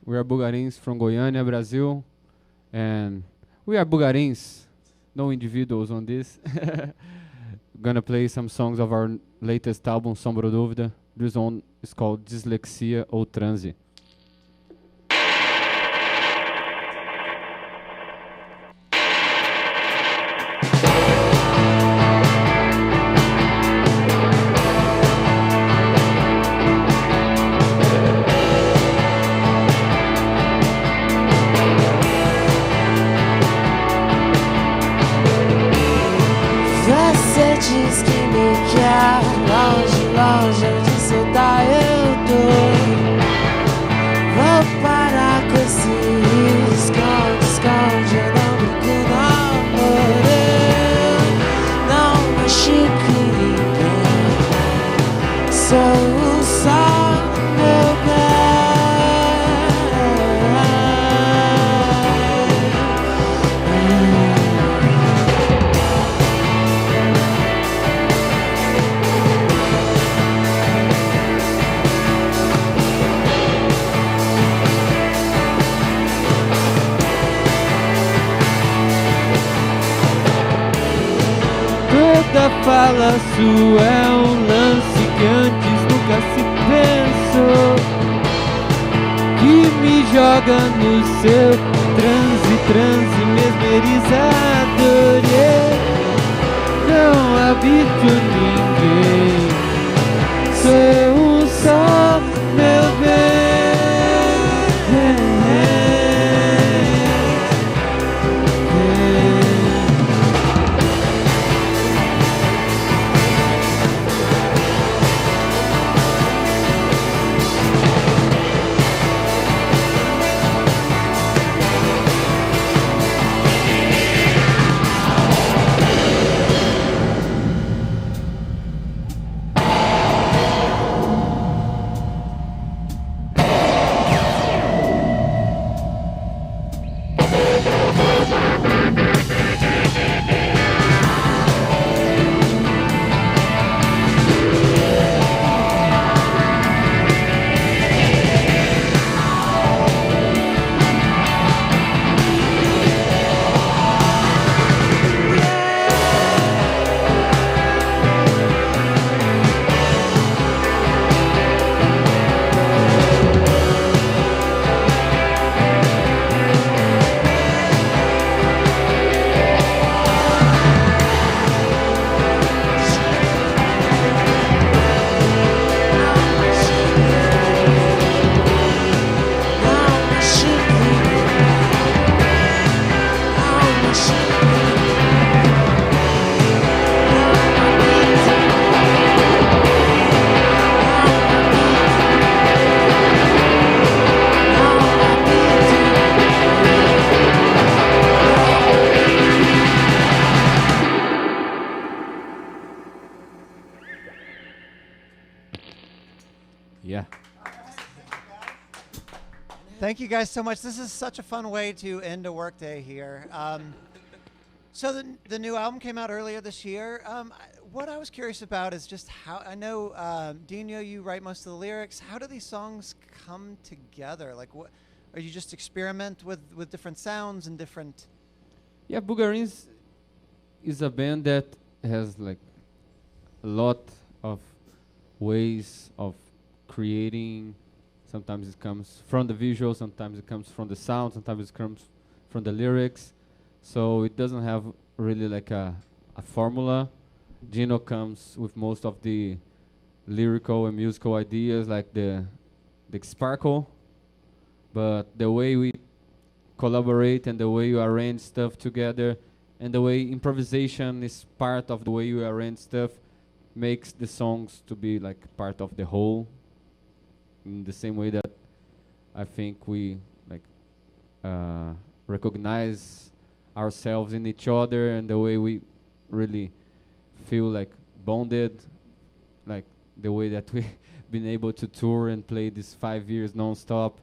We are Boogarins from Goiânia, Brazil, and we are Boogarins, no individuals on this. Gonna play some songs of our latest album, Sombra Dúvida. This one is called Dislexia Ou Transe. Diz que me quer longe, longe onde cê tá, eu tô. Vou parar com esse esconde, esconde, eu não brinco no amor. Eu não machuco ninguém, sou só meu bem. Toda fala sua é um lance que antes nunca se pensou, que me joga no seu transe, transe mesmerizador. Não habito ninguém, sou só meu bem. Yeah. Thank you guys so much. This is such a fun way to end a workday here. So the new album came out earlier this year. What I was curious about is just how, I know, Dino, you write most of the lyrics. How do these songs come together? Like, what, or you just experiment with different sounds and different... Yeah, Boogarins is a band that has like a lot of ways of creating. Sometimes it comes from the visual, sometimes it comes from the sound, sometimes it comes from the lyrics. So it doesn't have really like a formula. Gino comes with most of the lyrical and musical ideas, like the sparkle. But the way we collaborate and the way you arrange stuff together and the way improvisation is part of the way you arrange stuff makes the songs to be like part of the whole, in the same way that I think we like recognize ourselves in each other and the way we really feel like bonded, like the way that we've been able to tour and play these 5 years non-stop.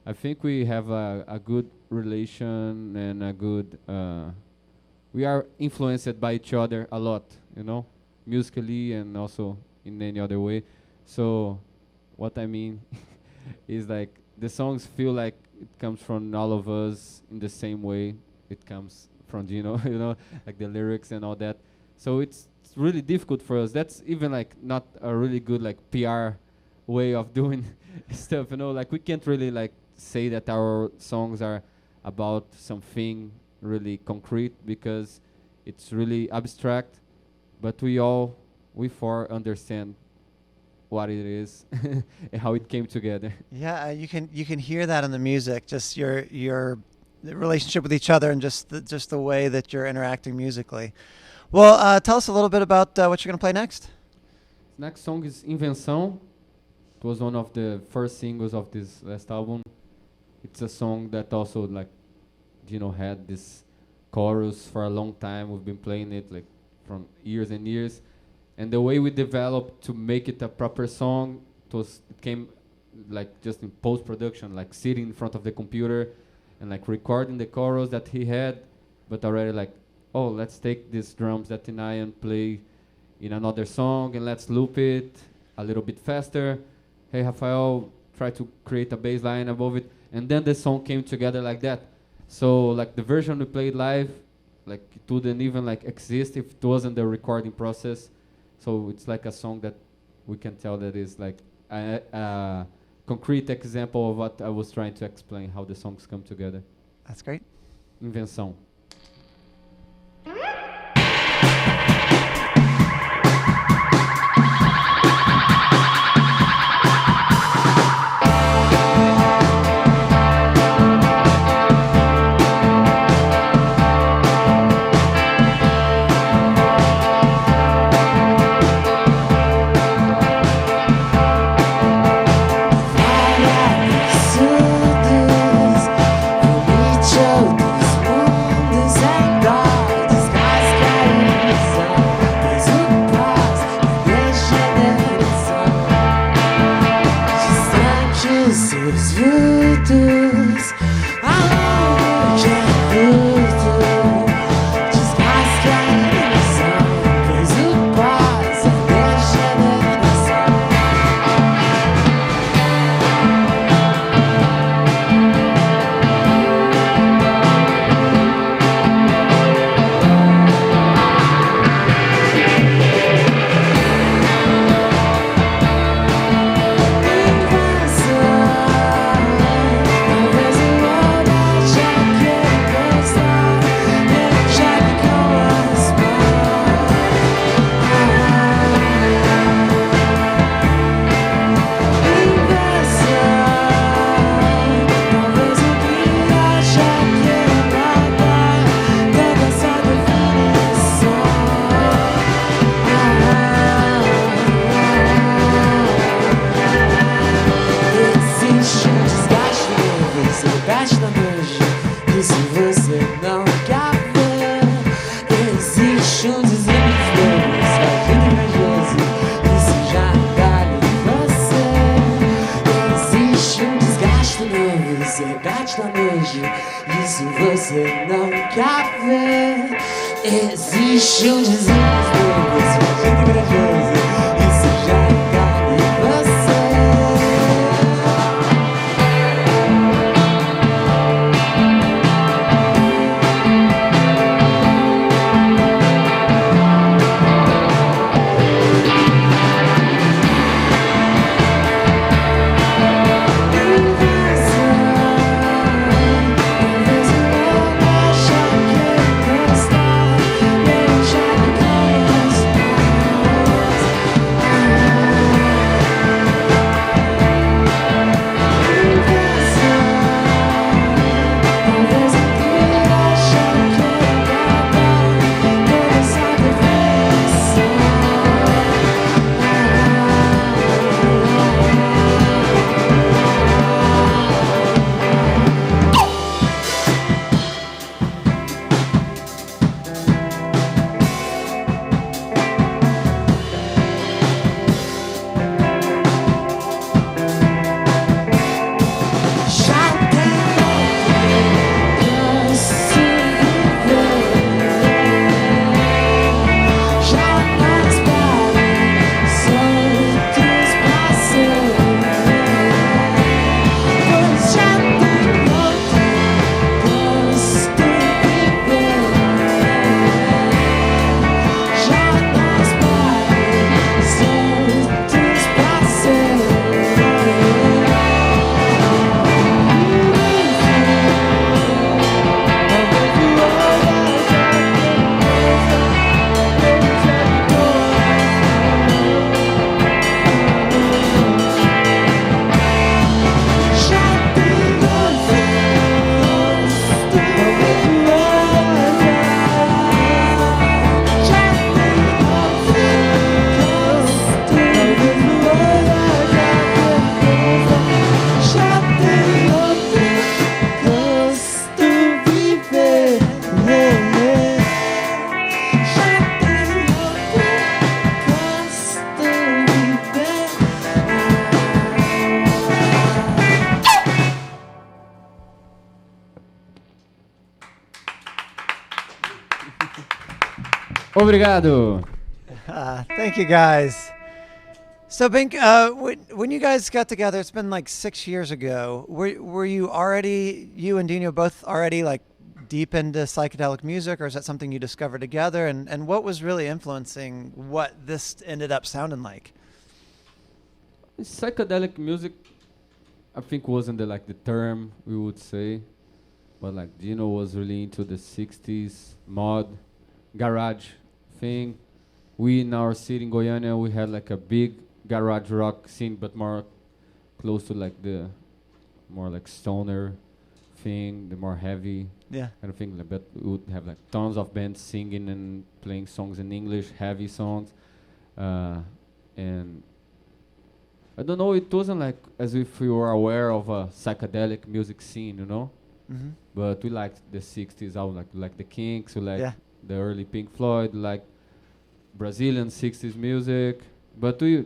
I think we have a good relation and a good we are influenced by each other a lot, you know, musically and also in any other way. So what I mean is like the songs feel like it comes from all of us in the same way it comes from Gino, like the lyrics and all that. So it's really difficult for us. That's even like not a really good like PR way of doing stuff, like we can't really like say that our songs are about something really concrete because it's really abstract, but we four understand what it is and how it came together. Yeah, you can hear that in the music, just your relationship with each other and just the way that you're interacting musically. Well, tell us a little bit about what you're going to play next. Next song is Invenção. It was one of the first singles of this last album. It's a song that also like had this chorus for a long time. We've been playing it like from years and years. And the way we developed to make it a proper song, it came like just in post-production, like sitting in front of the computer and like recording the chorus that he had, but already like, oh, let's take these drums that Inayan play in another song and let's loop it a little bit faster. Hey, Rafael, try to create a bass line above it. And then the song came together like that. So like the version we played live, like it wouldn't even like exist if it wasn't the recording process. So it's like a song that we can tell that is like a concrete example of what I was trying to explain, how the songs come together. That's great. Invenção. Obrigado. Thank you guys. So Bink, when you guys got together, it's been like 6 years ago. Were you already, you and Dino both already like deep into psychedelic music, or is that something you discovered together? And what was really influencing what this ended up sounding like? Psychedelic music, I think wasn't the term we would say, but like Dino was really into the 60s mod, garage thing. We in our city in Goiânia, we had like a big garage rock scene, but more close to like the more like stoner thing, the more heavy kind of thing. But we would have like tons of bands singing and playing songs in English, heavy songs, and I don't know. It wasn't like as if we were aware of a psychedelic music scene, you know. Mm-hmm. But we liked the 60s. I would like the Kinks, we like Yeah. the early Pink Floyd, like Brazilian 60s music. But we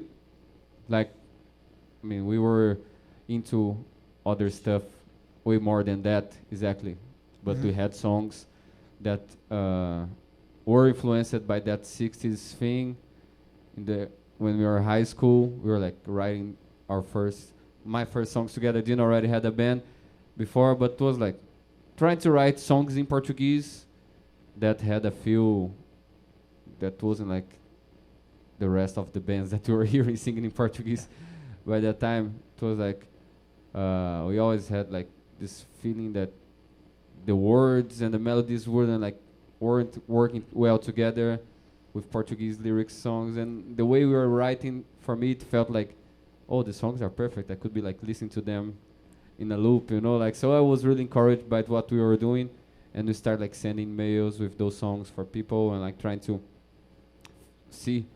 we were into other stuff way more than that, exactly. But we had songs that were influenced by that 60s thing. When we were in high school, we were like writing my first songs together. Dino already had a band before, but it was like trying to write songs in Portuguese that had a feel that wasn't like the rest of the bands that we were hearing singing in Portuguese. By that time, it was like we always had like this feeling that the words and the melodies weren't working well together with Portuguese lyrics songs, and the way we were writing, for me, it felt like, oh, the songs are perfect. I could be like listening to them in a loop, you know. Like, so I was really encouraged by what we were doing, and we started like sending mails with those songs for people and like trying to see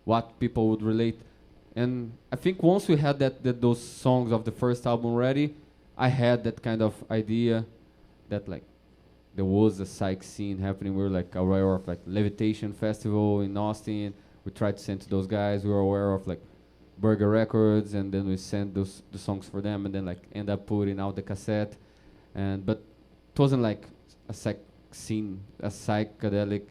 what people would relate. And I think once we had those songs of the first album ready, I had that kind of idea that like there was a psych scene happening. We were like aware of like Levitation Festival in Austin. We tried to send to those guys. We were aware of like Burger Records, and then we sent the songs for them, and then like end up putting out the cassette. But it wasn't like a psych scene, a psychedelic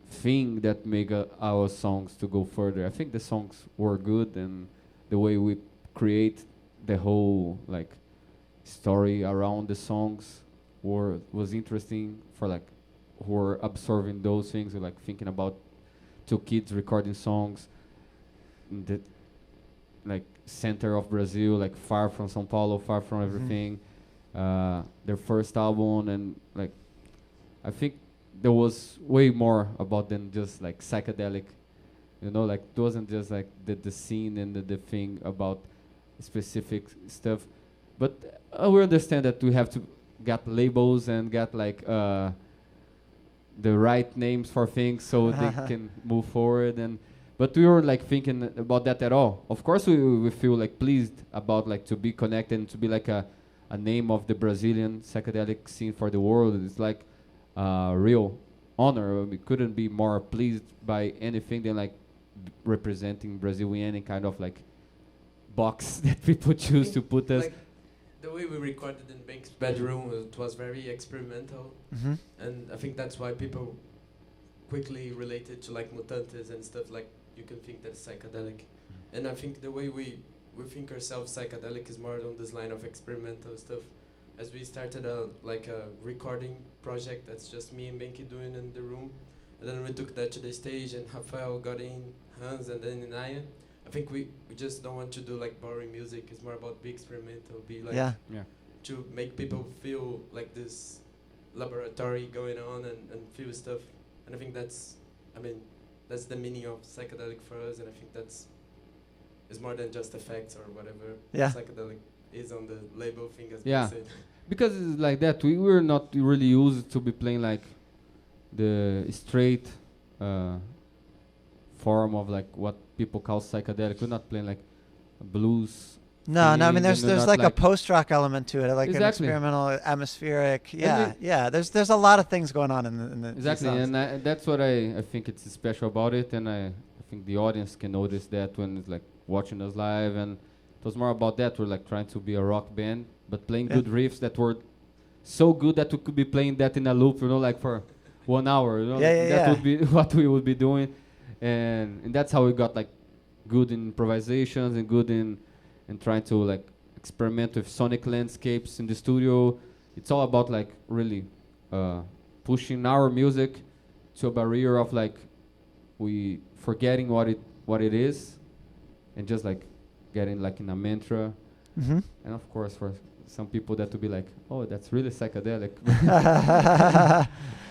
thing that made our songs to go further. I think the songs were good, and the way we create the whole like story around the songs was interesting for like who were observing those things, or like thinking about two kids recording songs in the like center of Brazil, like far from São Paulo, far from everything. Their first album, and like I think there was way more about than just like psychedelic, you know, like it wasn't just like the scene and the thing about specific stuff, but we understand that we have to get labels and get like the right names for things so they can move forward. But we were like thinking about that at all. Of course we feel like pleased about like to be connected and to be like a name of the Brazilian psychedelic scene for the world. It's like real honor. We couldn't be more pleased by anything than like representing Brazil in any kind of like box that people choose to put us. Like the way we recorded in Bink's bedroom, it was very experimental, and I think that's why people quickly related to like mutantes and stuff. Like you can think that it's psychedelic, and I think the way we think ourselves psychedelic is more on this line of experimental stuff. As we started a recording project that's just me and Benki doing in the room, and then we took that to the stage, and Rafael got in, Hans, and then Inaya. I think we just don't want to do like boring music. It's more about be experimental, be like to make people feel like this laboratory going on and feel stuff. And I think that's the meaning of psychedelic for us, and I think it's more than just effects or whatever psychedelic is on the label thing, as we said. Because it's like that. We were not really used to be playing like the straight form of like what people call psychedelic. We're not playing like blues. No, I mean there's like a post-rock element to it, like an exactly. experimental, atmospheric. There's a lot of things going on in the exactly, and that's what I think it's special about it, and I think the audience can notice that when it's like watching us live, and it was more about that. We're like trying to be a rock band, but playing good riffs that were so good that we could be playing that in a loop, you know, like for 1 hour. You know? Yeah, yeah, That yeah. would be what we would be doing, and that's how we got like good in improvisations and good in trying to like experiment with sonic landscapes in the studio. It's all about like really pushing our music to a barrier of like we forgetting what it is, and just like getting like in a mantra. Mm-hmm. And of course, for some people that would be like, oh, that's really psychedelic.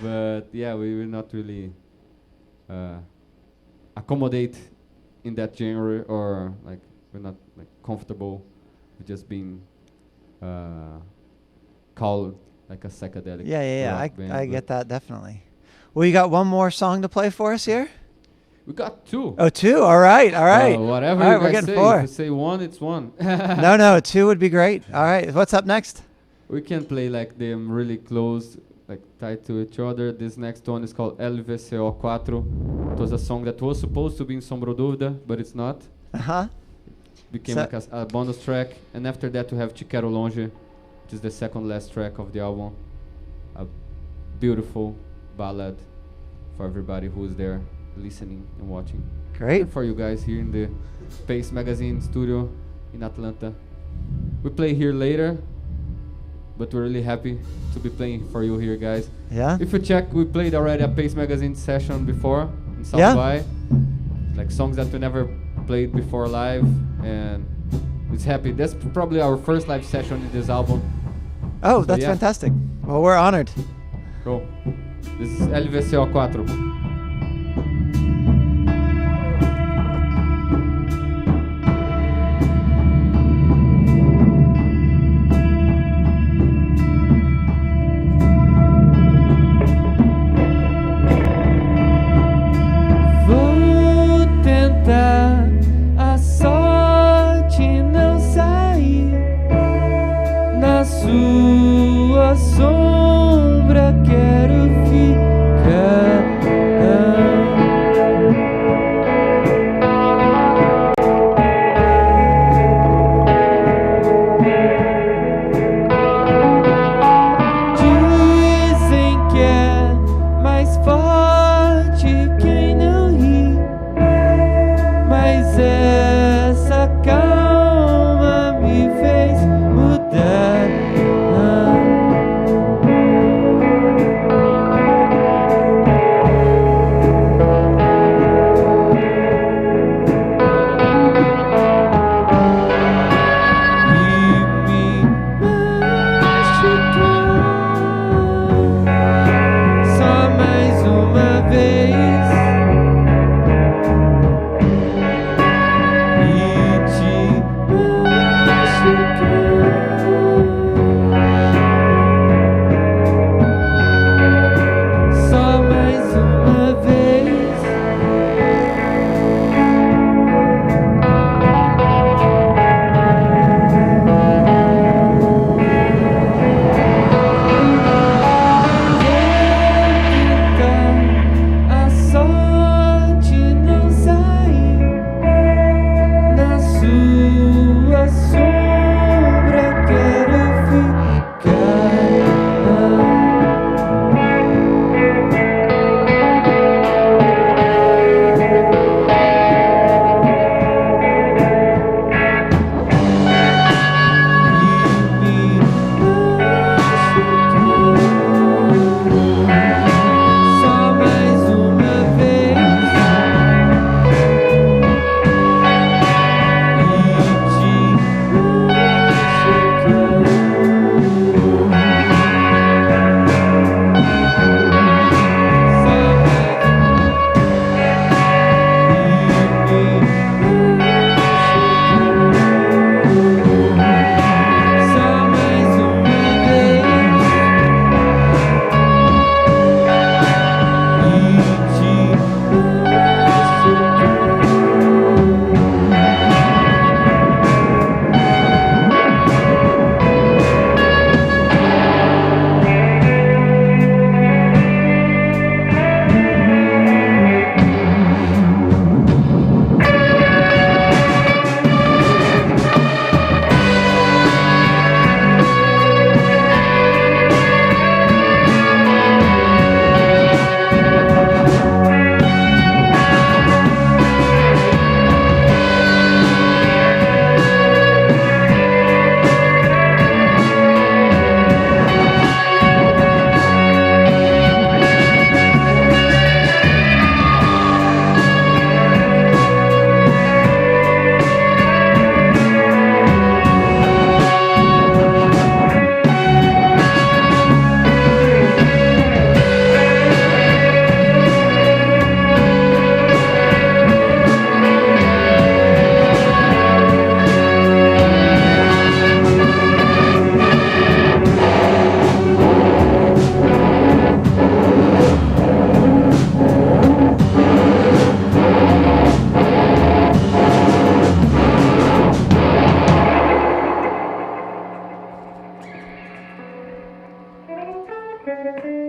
But yeah, we will not really accommodate in that genre, or like we're not like comfortable with just being called like a psychedelic. Yeah. rock band, I but get that definitely. Well, you got one more song to play for us here? We got two. Oh, two. All right. Whatever All right, you we're guys getting say. four. If you say one, it's one. No, two would be great. All right. What's up next? We can play like them really close, like tied to each other. This next one is called LVCO 4. It was a song that was supposed to be in Sombra Dúvida, but it's not. Uh-huh. Became So- like a bonus track. And after that we have Te Quero Longe, which is the second last track of the album. A beautiful ballad for everybody who is there listening and watching. Great. And for you guys here in the Paste Magazine studio in Atlanta. We play here later, but we're really happy to be playing for you here, guys. Yeah. If you check, we played already a Paste Magazine session before in South Yeah. by, like songs that we never played before live, and it's happy. That's probably our first live session in this album. Oh, So that's yeah. fantastic. Well, we're honored. Cool. This is LVCO 4. Vou tentar, a sorte não sair. Na sua sombra quero ficar. Dizem que é mais forte quem não ri, mas essa calma me fez mudar. Thank you.